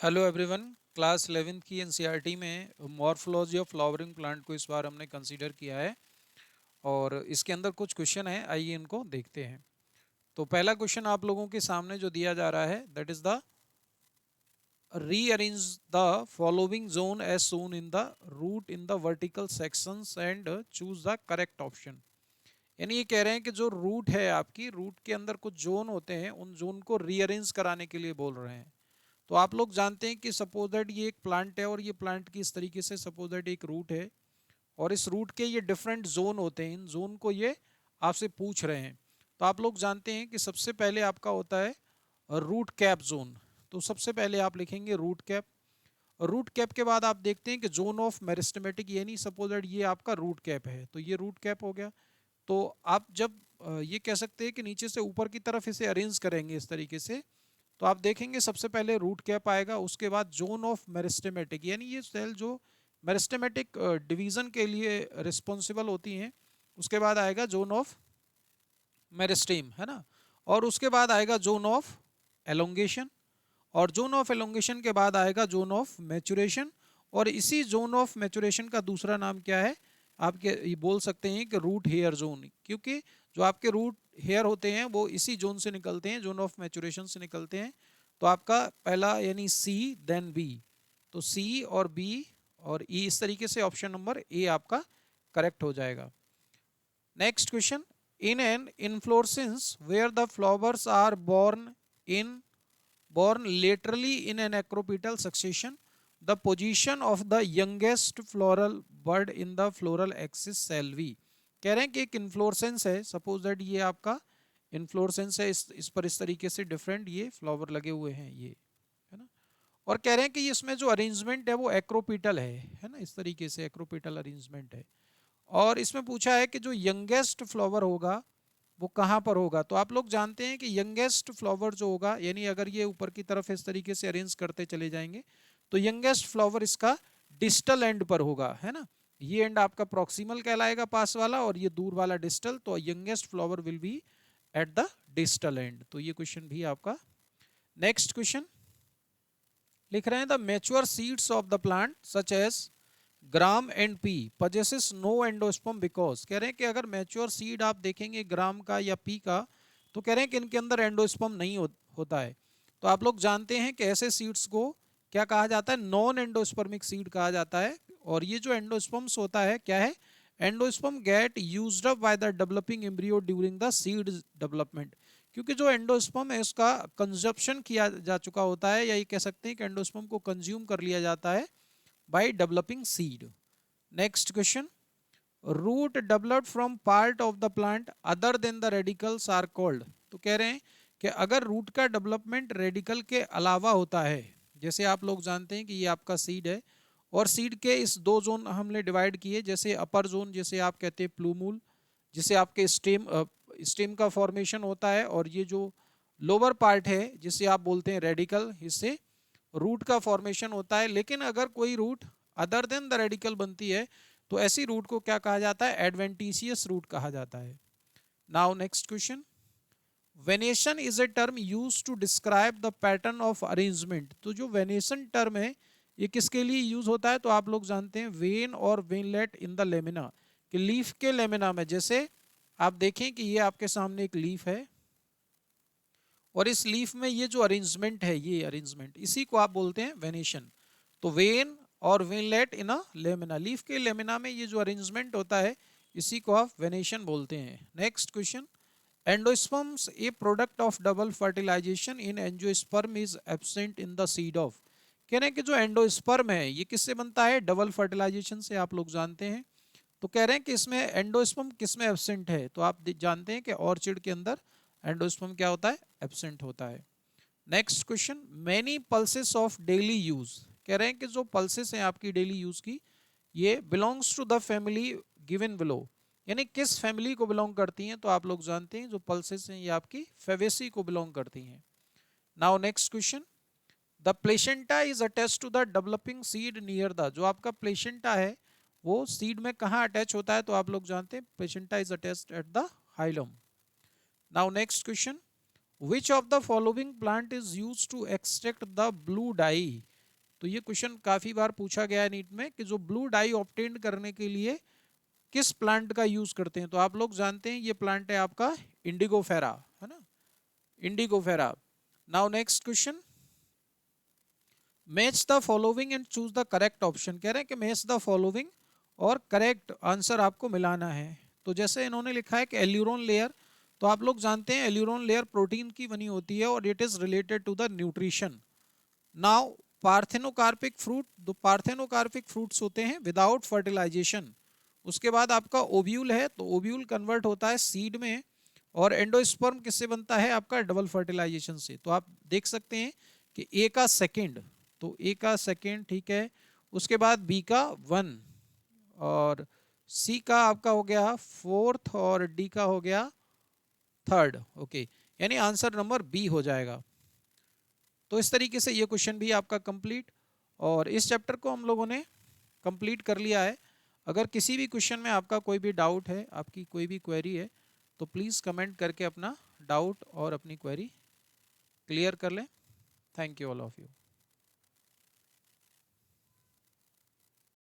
Hello everyone. Class 11th की NCERT में morphology of flowering plant को इस बार हमने कंसीडर किया है और इसके अंदर कुछ क्वेश्चन है, आइए इनको देखते हैं। तो पहला क्वेश्चन आप लोगों के सामने जो दिया जा रहा है that is the rearrange the following zone as shown in the root in the vertical sections and choose the correct option. यानी ये कह रहे हैं कि जो रूट है आपकी रूट के अंदर कुछ जोन होते हैं, उन जोन को रीअरेंज कराने के लिए बोल रहे हैं। तो आप लोग जानते हैं कि सपोज दैट ये एक प्लांट है और ये प्लांट की इस तरीके से सपोज दैट एक रूट है और इस रूट के ये डिफरेंट जोन होते हैं, इन जोन को ये आपसे पूछ रहे हैं। तो आप लोग जानते हैं कि सबसे पहले आपका होता है रूट कैप जोन। तो सबसे पहले आप लिखेंगे रूट कैप। रूट कैप के बाद आप देखते हैं कि जोन ऑफ मेरिस्टेमेटिक, यानी सपोज दैट ये आपका रूट कैप है, तो ये रूट कैप हो गया। तो आप जब ये कह सकते हैं कि नीचे से ऊपर की तरफ इसे अरेंज करेंगे इस तरीके से, तो आप देखेंगे सबसे पहले रूट कैप आएगा, उसके बाद जोन ऑफ मेरिस्टेमेटिक, यानी ये सेल जो मेरिस्टेमेटिक डिवीजन के लिए रिस्पॉन्सिबल होती हैं, उसके बाद आएगा जोन ऑफ मेरिस्टेम, है ना। और उसके बाद आएगा जोन ऑफ एलोंगेशन, और जोन ऑफ एलोंगेशन के बाद आएगा जोन ऑफ मैचुरेशन। और इसी जोन ऑफ मैचुरेशन का दूसरा नाम क्या है, आपके ये बोल सकते हैं कि रूट हेयर जोन, क्योंकि जो आपके रूट हेयर होते हैं वो इसी जोन से निकलते हैं, जोन ऑफ मैचुरेशन से निकलते हैं। तो आपका पहला यानी सी देन बी, तो सी और बी और ई, इस तरीके से ऑप्शन नंबर ए आपका करेक्ट हो जाएगा। Next question, in an inflorescence where the flowers are born laterally in an acropetal succession, the position of the youngest floral bud in the floral axis shall be। कह रहे हैं कि एक inflorescence है, suppose that ये आपका inflorescence है, इस पर इस तरीके से डिफरेंट ये फ्लावर लगे हुए हैं, ये है ना। और कह रहे हैं कि इसमें जो अरेंजमेंट है वो एक्रोपिटल है ना, इस तरीके से एक्रोपिटल अरेंजमेंट है। और इसमें पूछा है कि जो यंगेस्ट फ्लावर होगा वो कहाँ पर होगा। तो आप लोग जानते हैं कि यंगेस्ट फ्लावर जो होगा, यानी अगर ये ऊपर की तरफ इस तरीके से अरेंज करते चले जाएंगे तो यंगेस्ट फ्लावर इसका डिस्टल एंड पर होगा, है ना। ये एंड आपका प्रॉक्सिमल कहलाएगा, पास वाला, और ये दूर वाला डिस्टल। तो youngest flower will be at the distal end. तो ये क्वेश्चन भी आपका। नेक्स्ट क्वेश्चन लिख रहे हैं, the mature seeds of the plant such as gram and pea possesses no endosperm because. कह रहे हैं कि अगर मैच्योर सीड आप देखेंगे ग्राम का या पी का, तो कह रहे हैं कि इनके अंदर एंडोस्पर्म नहीं होता है। तो आप लोग जानते हैं कि ऐसे सीड्स को क्या कहा जाता है, नॉन एंडोस्पर्मिक सीड कहा जाता है। और ये जो एंडोस्पर्म्स होता है क्या है, endosperm get used up by the developing embryo during the seed development. क्योंकि जो एंडोस्पर्म है उसका कंजप्शन किया जा चुका होता है, या ये कह सकते हैं कि एंडोस्पर्म को कंज्यूम कर लिया जाता है by developing seed। Next question, root developed from part of the plant other than the radicals are called। तो कह रहे हैं कि अगर रूट का डेवलपमेंट रेडिकल के अलावा होता है, जैसे आप लोग जानते हैं कि ये आपका सीड है और सीड के इस दो जोन हमने डिवाइड किए, जैसे अपर जोन जिसे आप कहते हैं प्लूमूल, जिसे आपके स्टेम का फॉर्मेशन होता है, और ये जो लोअर पार्ट है जिसे आप बोलते हैं रेडिकल, इससे रूट का फॉर्मेशन होता है। लेकिन अगर कोई root other than the radicle बनती है तो ऐसी रूट को क्या कहा जाता है, एडवेंटिशियस रूट कहा जाता है। Now next question, venation is a term use to describe the pattern of arrangement. तो जो वेनेशन टर्म है ये किसके लिए यूज होता है, तो आप लोग जानते हैं वेन और वेनलेट इन द लेमिना, कि लीफ के लेमिना में, जैसे आप देखें कि ये आपके सामने एक लीफ है और इस लीफ में ये जो अरेंजमेंट है, ये अरेंजमेंट, इसी को आप बोलते हैं वेनेशन। तो वेन और वेनलेट इन अ लेमिना, लीफ के लेमिना में ये जो अरेंजमेंट होता है इसी को आप वेनेशन बोलते हैं। Next question, endosperms a product of double fertilization in angiosperm is absent in the seed of. कह रहे हैं कि जो एंडोस्पर्म है ये किससे बनता है, डबल फर्टिलाइजेशन से, आप लोग जानते हैं। तो कह रहे हैं कि इसमें एंडोस्पर्म किसमें एब्सेंट है, तो आप जानते हैं कि ऑर्चिड के अंदर एंडोस्पर्म क्या होता है, एब्सेंट होता है। Next question, many pulses of daily use. कह रहे हैं कि जो पल्सेस हैं आपकी डेली यूज की, ये belongs to the family given below, यानी किस फैमिली को बिलोंग करती हैं, तो आप लोग जानते हैं जो पल्सेस हैं ये आपकी फेवेसी को बिलोंग करती हैं। Now next question, the placenta is attach to the developing seed near the. जो आपका प्लेसेंटा है वो सीड में कहाँ अटैच होता है, तो आप लोग जानते हैं placenta is attached at the hilum. Now next question, which of the following plant is used to extract the blue dye। तो ये क्वेश्चन काफ़ी बार पूछा गया है नीट में कि जो ब्लू डाई ऑब्टेन करने के लिए किस प्लांट का यूज़ करते हैं। तो आप लोग जानते हैं ये प्लांट है आपका इंडिगोफेरा, है ना, Indigofera. Now next question, match the following and choose the correct option. कह रहे हैं कि मैच द फॉलोइंग और करेक्ट आंसर आपको मिलाना है। तो जैसे इन्होंने लिखा है कि एल्यूरोन लेयर, तो आप लोग जानते हैं एल्यूरोन लेयर प्रोटीन की बनी होती है और it is related to the nutrition. Now parthenocarpic fruit, दो पार्थेनोकार्पिक फ्रूट्स होते हैं विदाउट फर्टिलाइजेशन। उसके बाद आपका ओव्यूल है, तो ओव्यूल कन्वर्ट होता है सीड में, और एंडोस्पर्म किससे बनता है आपका डबल फर्टिलाइजेशन से। तो आप देख सकते हैं कि ए का सेकेंड, तो ए का सेकेंड ठीक है, उसके बाद बी का 1, और सी का आपका हो गया 4th, और डी का हो गया 3rd। ओके, यानी आंसर नंबर बी हो जाएगा। तो इस तरीके से ये क्वेश्चन भी आपका कंप्लीट, और इस चैप्टर को हम लोगों ने कंप्लीट कर लिया है। अगर किसी भी क्वेश्चन में आपका कोई भी डाउट है, आपकी कोई भी क्वेरी है, तो प्लीज़ कमेंट करके अपना डाउट और अपनी क्वेरी क्लियर कर लें। Thank you all of you.